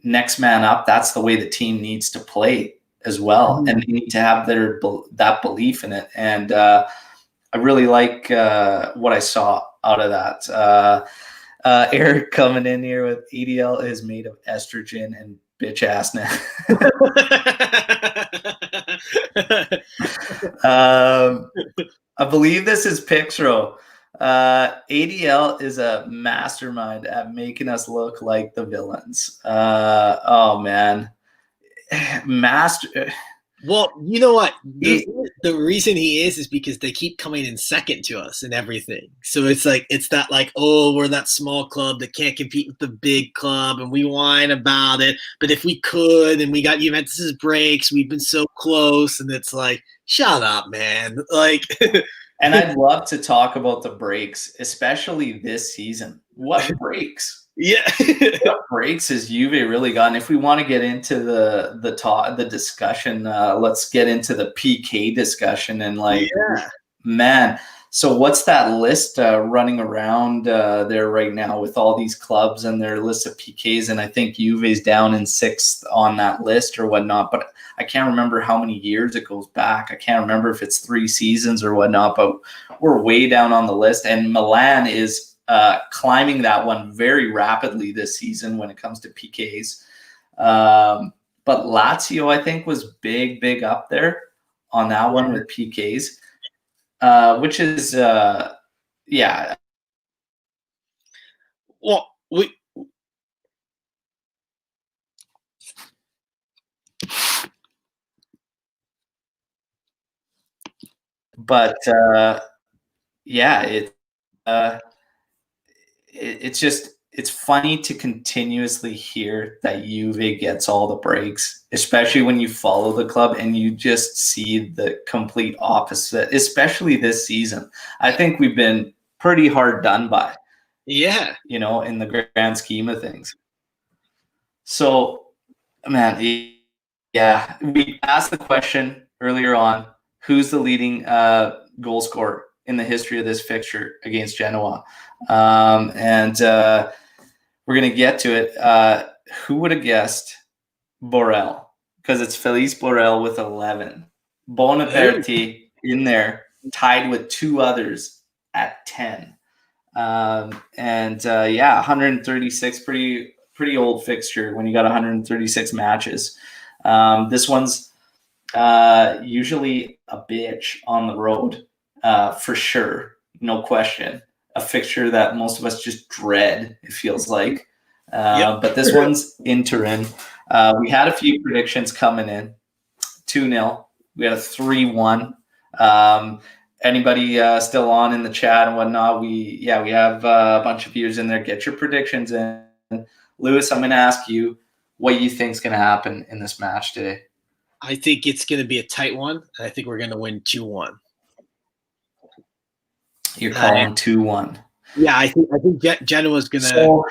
Next man up. That's the way the team needs to play as well. Mm-hmm. And they need to have that belief in it. And I really like what I saw out of that. Eric coming in here with ADL is made of estrogen and bitch assness. I believe this is Pixro. ADL is a mastermind at making us look like the villains. Oh man, Well, you know what? The reason he is because they keep coming in second to us and everything. So it's that oh, we're that small club that can't compete with the big club, and we whine about it. But if we could, and we got Juventus's breaks, we've been so close, and it's like, shut up, man. And I'd love to talk about the breaks, especially this season. What breaks? Yeah. What breaks has Juve really gotten? If we want to get into the discussion, let's get into the PK discussion. And man, So what's that list running around there right now with all these clubs and their list of PKs? And I think Juve's down in 6th on that list or whatnot, but I can't remember how many years it goes back. I can't remember if it's 3 seasons or whatnot, but we're way down on the list. And Milan is climbing that one very rapidly this season when it comes to PKs. But Lazio, I think, was big up there on that one with PKs. Which is, yeah. Well, but yeah, it's just, it's funny to continuously hear that Juve gets all the breaks, especially when you follow the club and you just see the complete opposite, especially this season. I think we've been pretty hard done by. Yeah. You know, in the grand scheme of things. So, man, yeah, we asked the question earlier on, who's the leading goal scorer in the history of this fixture against Genoa? And we're going to get to it. Who would have guessed Borrell? Because it's Felice Borrell with 11. Bonaperti in there, tied with 2 others at 10. Yeah, 136, pretty old fixture when you got 136 matches. This one's usually a bitch on the road, for sure, no question. A fixture that most of us just dread, it feels like. But this one's in Turin. We had a few predictions coming in. 2-0. We had a 3-1. Anybody still on in the chat and whatnot? We have a bunch of viewers in there. Get your predictions in. Lewis, I'm going to ask you what you think is going to happen in this match today. I think it's going to be a tight one. I think we're going to win 2-1. You're calling 2-1. Yeah, I think Genoa's going to.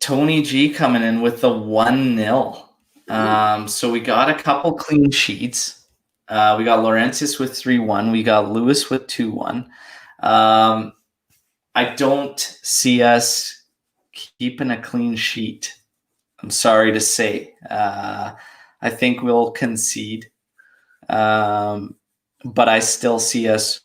Tony G coming in with the 1-0. So we got a couple clean sheets. We got Laurentius with 3-1. We got Lewis with 2-1. I don't see us keeping a clean sheet. I'm sorry to say. I think we'll concede. But I still see us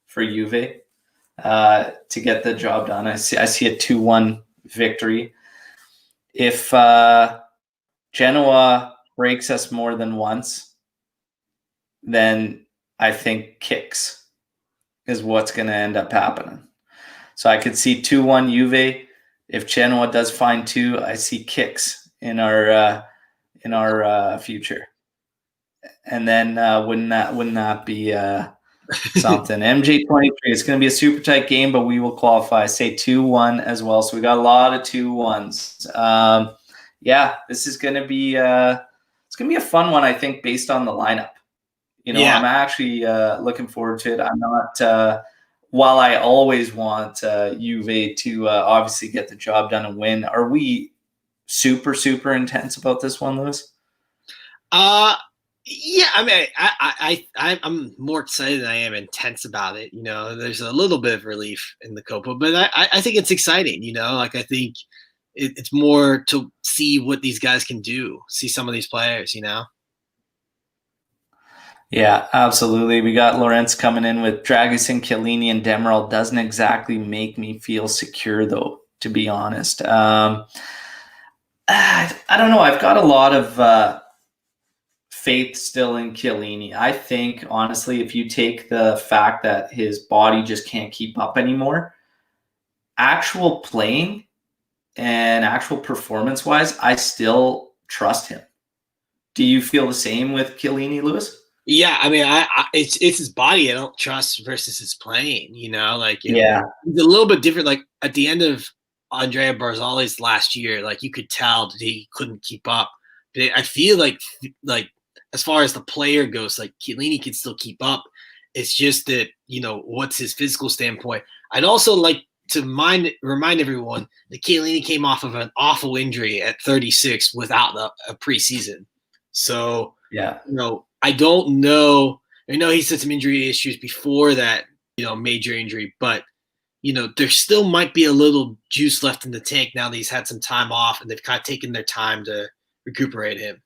for Juve to get the job done. I see a 2-1 victory. If Genoa breaks us more than once, then I think kicks is what's going to end up happening. So I could see 2-1 Juve. If Genoa does find 2, I see kicks in our future. And then wouldn't that be something? MJ23. It's going to be a super tight game, but we will qualify. Say 2-1 as well. So we got a lot of 2-1s. Yeah, this is going to be it's going to be a fun one, I think, based on the lineup. You know, I'm actually looking forward to it. I'm not. While I always want Juve to obviously get the job done and win, are we super intense about this one, Lewis? Yeah, I mean, I'm more excited than I am intense about it. You know, there's a little bit of relief in the Copa, but I think it's exciting. You know, like I think it's more to see what these guys can do, see some of these players. You know. Yeah, absolutely. We got Lawrence coming in with Dragusin, Chiellini, and Demiral. Doesn't exactly make me feel secure, though, to be honest. I don't know. I've got a lot of faith still in Chiellini. I think, honestly, if you take the fact that his body just can't keep up anymore, actual playing and actual performance-wise, I still trust him. Do you feel the same with Chiellini, Lewis? Yeah, I mean, it's his body I don't trust versus his playing. You know, like he's a little bit different. Like at the end of Andrea Barzali's last year, like you could tell that he couldn't keep up. But I feel like as far as the player goes, like Chiellini can still keep up. It's just that, you know, what's his physical standpoint. I'd also like to remind everyone that Chiellini came off of an awful injury at 36 without a preseason. So, Yeah. I don't know. I know he's had some injury issues before that, major injury, but there still might be a little juice left in the tank now that he's had some time off and they've kind of taken their time to recuperate him.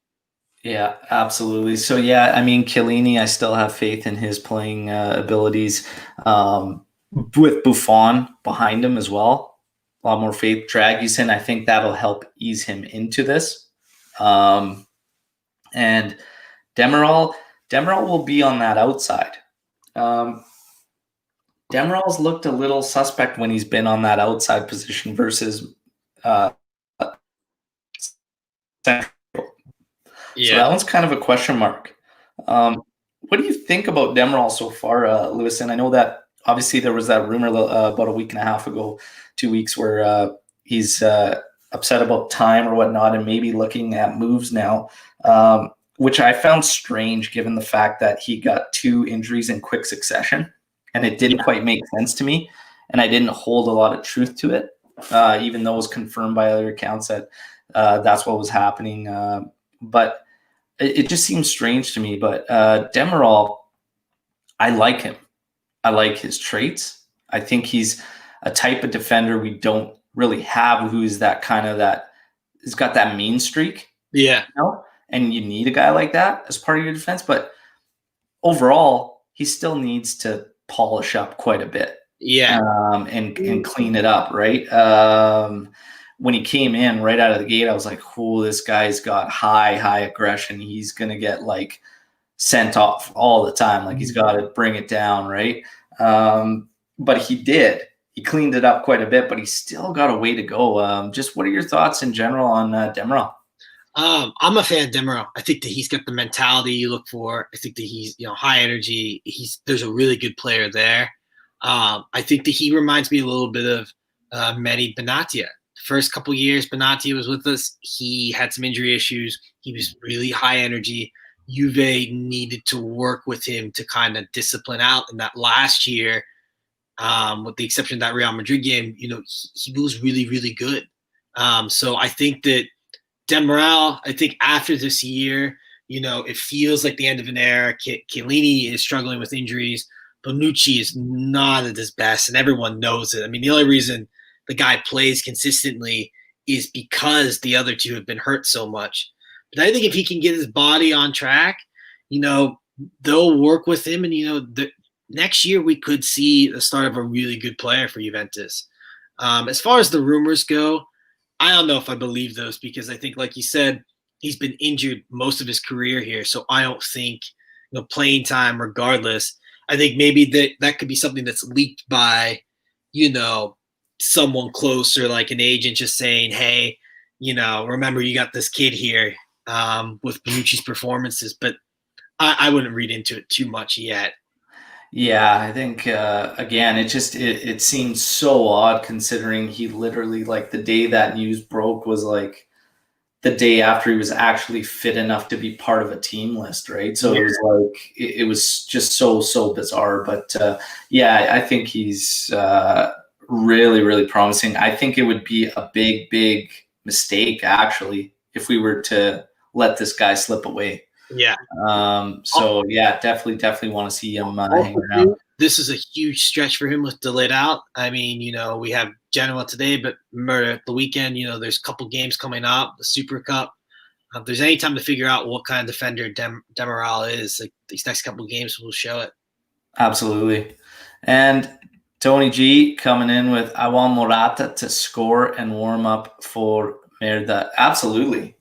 Yeah, absolutely. So yeah, I mean, Chiellini, I still have faith in his playing abilities. With Buffon behind him as well, a lot more faith. Dragisin, I think that'll help ease him into this. And Demiral will be on that outside. Demiral's looked a little suspect when he's been on that outside position versus central. Yeah. So that one's kind of a question mark. What do you think about Demiral so far, Lewis? And I know that obviously there was that rumor about a week and a half ago, 2 weeks, where he's upset about time or whatnot and maybe looking at moves now, which I found strange given the fact that he got 2 injuries in quick succession. And it didn't quite make sense to me. And I didn't hold a lot of truth to it, even though it was confirmed by other accounts that that's what was happening. But it just seems strange to me. But Demiral, I like him. I like his traits. I think he's a type of defender we don't really have, who's that kind of that has got that mean streak. Yeah. And you need a guy like that as part of your defense. But overall, he still needs to polish up quite a bit. Yeah. And clean it up, right? When he came in right out of the gate, I was like, oh, this guy's got high aggression. He's going to get like sent off all the time. Like he's got to bring it down, right? But he did. He cleaned it up quite a bit, but he's still got a way to go. Just what are your thoughts in general on Demiral? I'm a fan of Demiral. I think that he's got the mentality you look for. I think that he's, high energy. There's a really good player there. I think that he reminds me a little bit of Mehdi Benatia. First couple years Benatia was with us, he had some injury issues. He was really high energy. Juve needed to work with him to kind of discipline out. And that last year, with the exception of that Real Madrid game, he was really, really good. So I think that Demiral, I think after this year, it feels like the end of an era. Chiellini is struggling with injuries. Bonucci is not at his best, and everyone knows it. I mean, the only reason the guy plays consistently is because the other two have been hurt so much. But I think if he can get his body on track, they'll work with him. And, next year we could see the start of a really good player for Juventus. As far as the rumors go, I don't know if I believe those because I think, like you said, he's been injured most of his career here. So I don't think playing time regardless. I think maybe that could be something that's leaked by, someone close or like an agent just saying, hey, remember you got this kid here with Bonucci's performances. But I wouldn't read into it too much yet. Yeah, I think again, it seems so odd considering he literally, like, the day that news broke was like the day after he was actually fit enough to be part of a team list, right? So it was like it was just so bizarre. But yeah, I think he's really, really promising. I think it would be a big mistake actually if we were to let this guy slip away. Yeah. So yeah, definitely want to see him hang around. This is a huge stretch for him with delayed out. I mean, we have Genoa today, but remember the weekend, there's a couple games coming up, the Super Cup. If there's any time to figure out what kind of defender Demiral is, like these next couple games will show it. Absolutely. And Tony G coming in with, I want Morata to score and warm up for Merda. Absolutely.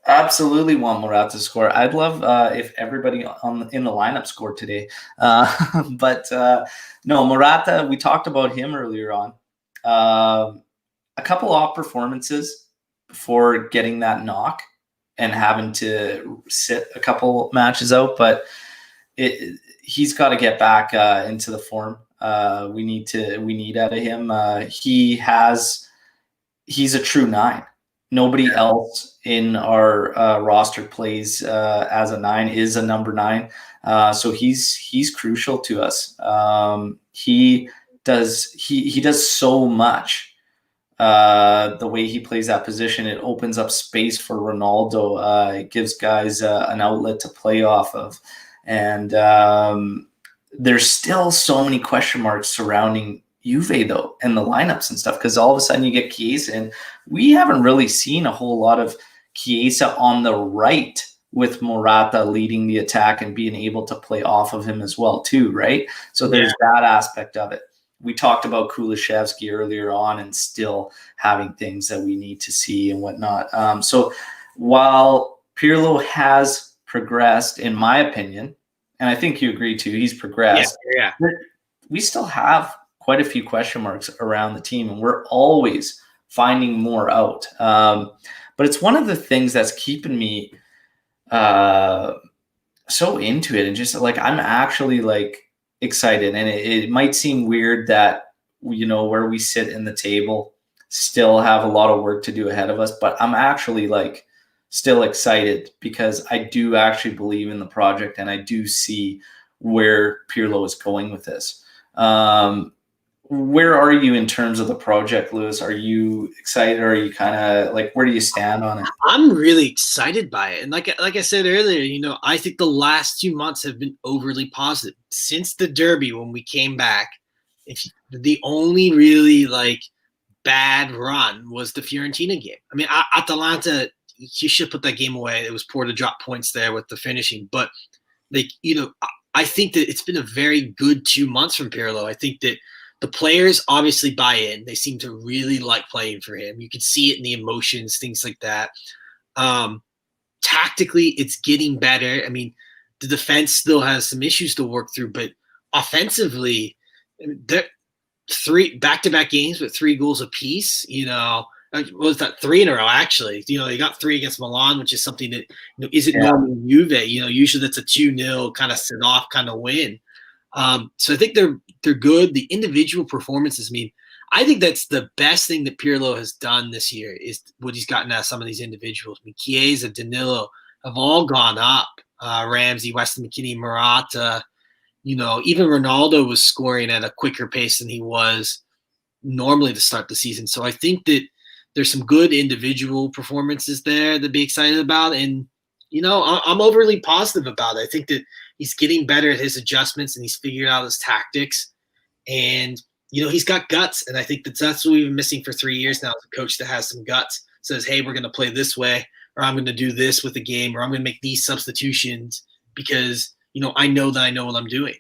Absolutely want Morata to score. I'd love if everybody in the lineup scored today. But no, Morata, we talked about him earlier on. A couple off performances before getting that knock and having to sit a couple matches out. But he's got to get back into the form we need out of him. He's a true 9. Nobody else in our roster plays as a 9, is a number 9. So he's crucial to us. He he does so much. The way he plays that position, it opens up space for Ronaldo. It gives guys an outlet to play off of. And there's still so many question marks surrounding Juve, though, and the lineups and stuff, because all of a sudden you get Chiesa, and we haven't really seen a whole lot of Chiesa on the right with Morata leading the attack and being able to play off of him as well, too, right? So there's that aspect of it. We talked about Kulusevski earlier on and still having things that we need to see and whatnot. So while Pirlo has progressed, in my opinion, and I think you agree too, he's progressed. Yeah. We still have quite a few question marks around the team, and we're always finding more out. But it's one of the things that's keeping me so into it, and just like I'm actually like excited. And it might seem weird that, you know, where we sit in the table still have a lot of work to do ahead of us, but I'm actually like still excited because I do actually believe in the project, and I do see where Pirlo is going with this. Where are you in terms of the project, Lewis? Are you excited, or are you kind of like, where do you stand on it? I'm really excited by it. And like I said earlier, you know, I think the last 2 months have been overly positive. Since the derby, when we came back, the only really like bad run was the Fiorentina game. I mean, Atalanta, you should put that game away. It was poor to drop points there with the finishing. But like, you know, I think that it's been a very good 2 months from Pirlo. I think that the players obviously buy in. They seem to really like playing for him. You can see it in the emotions, things like that. Tactically, it's getting better. I mean, the defense still has some issues to work through, but offensively, they're 3 back-to-back games with 3 goals apiece. You know, what was that, 3 in a row, actually? You know, they got 3 against Milan, which is something that, you know, isn't normal in Juve. You know, usually that's a 2-0 kind of sit-off kind of win. So I think they're good. The individual performances, I mean, I think that's the best thing that Pirlo has done this year is what he's gotten out of some of these individuals. I mean, Chiesa, Danilo have all gone up. Ramsey, Weston McKennie, Morata, you know, even Ronaldo was scoring at a quicker pace than he was normally to start the season. So I think that there's some good individual performances there to be excited about. And, you know, I'm overly positive about it. I think that he's getting better at his adjustments, and he's figured out his tactics. And, you know, he's got guts. And I think that's what we've been missing for 3 years now, is a coach that has some guts, says, hey, we're going to play this way, or I'm going to do this with the game, or I'm going to make these substitutions because, you know, I know that I know what I'm doing.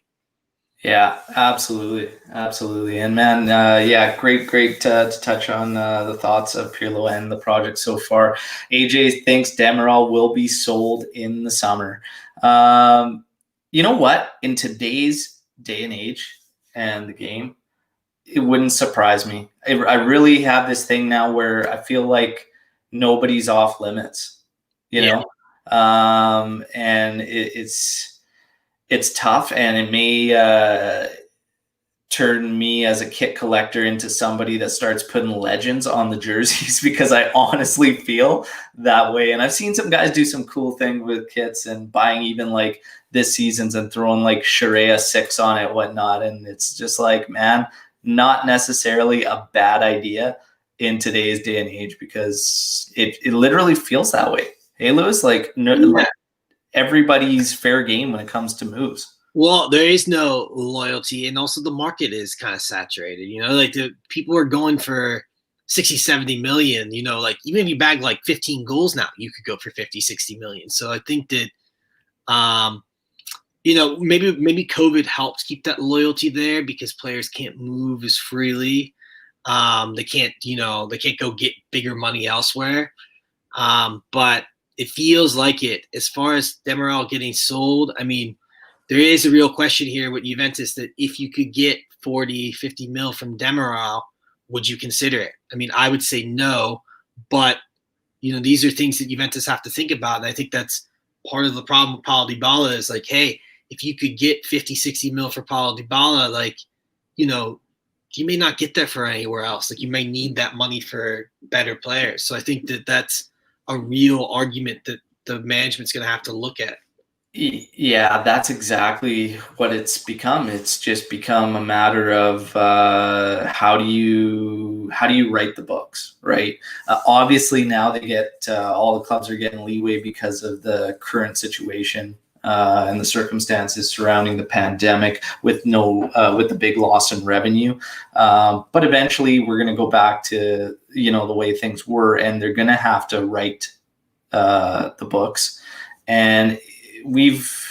Yeah, absolutely. Absolutely. And man, yeah, great to touch on the thoughts of Pirlo and the project so far. AJ thinks Demiral will be sold in the summer. You know what? In today's day and age and the game, it wouldn't surprise me. I really have this thing now where I feel like nobody's off limits, you know? And it's tough, and it may turn me as a kit collector into somebody that starts putting legends on the jerseys, because I honestly feel that way. And I've seen some guys do some cool things with kits and buying even like this season's and throwing like Sharia 6 on it, whatnot. And it's just like, man, not necessarily a bad idea in today's day and age, because it literally feels that way. Hey, Lewis, like, like everybody's fair game when it comes to moves. Well, there is no loyalty, and also the market is kind of saturated. You know, like the people are going for 60, 70 million. You know, like even if you bag like 15 goals now, you could go for 50, 60 million. So I think that, you know, maybe COVID helps keep that loyalty there, because players can't move as freely. They can't go get bigger money elsewhere. But it feels like it. As far as Demiral getting sold, I mean, there is a real question here with Juventus that if you could get 40, 50 mil from Demiral, would you consider it? I mean, I would say no, but, you know, these are things that Juventus have to think about. And I think that's part of the problem with Paulo Dybala is like, hey, if you could get 50, 60 mil for Paulo Dybala, like, you know, you may not get that for anywhere else. Like, you may need that money for better players. So I think that that's a real argument that the management's going to have to look at. Yeah, that's exactly what it's become. It's just become a matter of how do you write the books, right? Obviously, now they get all the clubs are getting leeway because of the current situation and the circumstances surrounding the pandemic, with with the big loss in revenue. But eventually, we're going to go back to the way things were, and they're going to have to write the books. And we've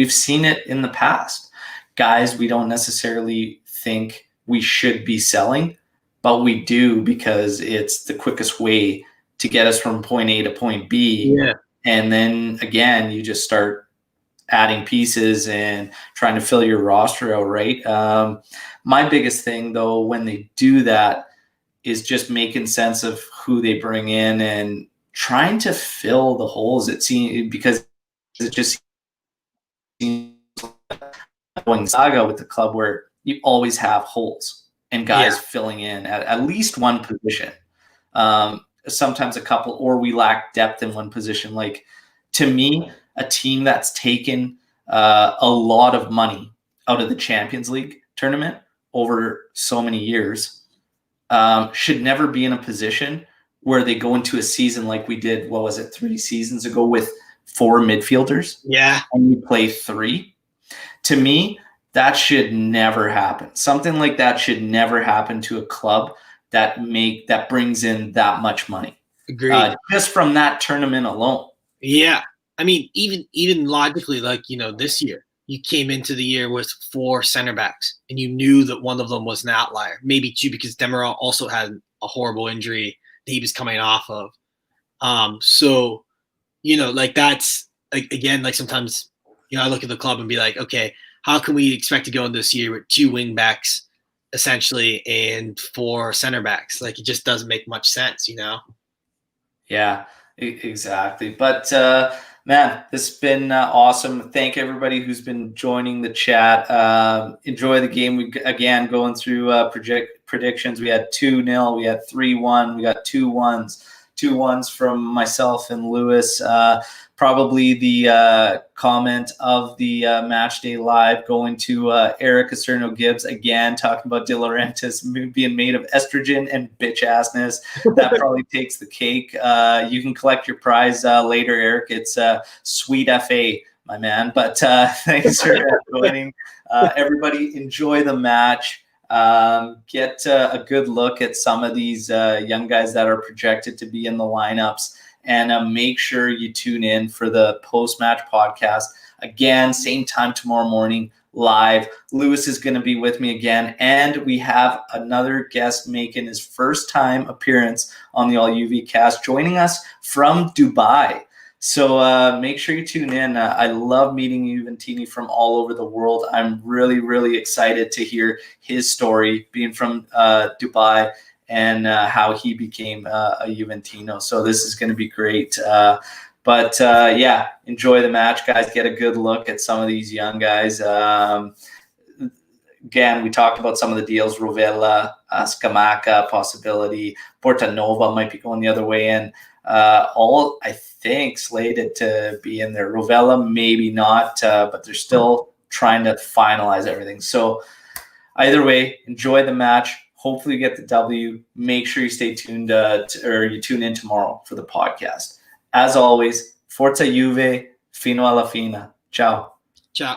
seen it in the past. Guys we don't necessarily think we should be selling, but we do because it's the quickest way to get us from point A to point B. Yeah. And then again, you just start adding pieces and trying to fill your roster out, right? My biggest thing, though, when they do that is just making sense of who they bring in and trying to fill the holes, it seems, because it just seems going saga with the club where you always have holes and guys filling in at least one position. Sometimes a couple, or we lack depth in one position. Like, to me, a team that's taken a lot of money out of the Champions League tournament over so many years should never be in a position where they go into a season like we did, what was it, 3 seasons ago, with 4 midfielders. Yeah. And you play 3. To me, that should never happen. Something like that should never happen to a club that brings in that much money. Agreed. Just from that tournament alone. Yeah. I mean, even logically, like, this year, you came into the year with 4 center backs, and you knew that one of them was an outlier, maybe 2, because Demiral also had a horrible injury that he was coming off of. So, like, that's, like, again, like, sometimes, I look at the club and be like, okay, how can we expect to go in this year with 2 wing backs, essentially, and 4 center backs? Like, it just doesn't make much sense, Yeah, exactly. But man, this has been awesome. Thank everybody who's been joining the chat. Enjoy the game. We again going through predictions. We had 2-0. We had 3-1. We got 2-1s. 2-1s from myself and Lewis. Probably the comment of the match day live going to Eric Acerno Gibbs again, talking about De Laurentiis being made of estrogen and bitch assness. That probably takes the cake. You can collect your prize later, Eric. It's Sweet FA, my man. But thanks for joining. Everybody, enjoy the match. Get a good look at some of these young guys that are projected to be in the lineups. And make sure you tune in for the post-match podcast. Again, same time tomorrow morning, live. Lewis is going to be with me again. And we have another guest making his first time appearance on the All UV cast, joining us from Dubai. So make sure you tune in. I love meeting Juventini from all over the world. I'm really, really excited to hear his story, being from Dubai, and how he became a Juventino. So this is going to be great. But yeah, enjoy the match, guys. Get a good look at some of these young guys. Again, we talked about some of the deals. Rovella, Scamacca possibility. Portanova might be going the other way. And all, I think, slated to be in there. Rovella, maybe not, but they're still trying to finalize everything. So either way, enjoy the match. Hopefully you get the W. Make sure you stay tuned or you tune in tomorrow for the podcast. As always, Forza Juve, fino alla fine. Ciao. Ciao.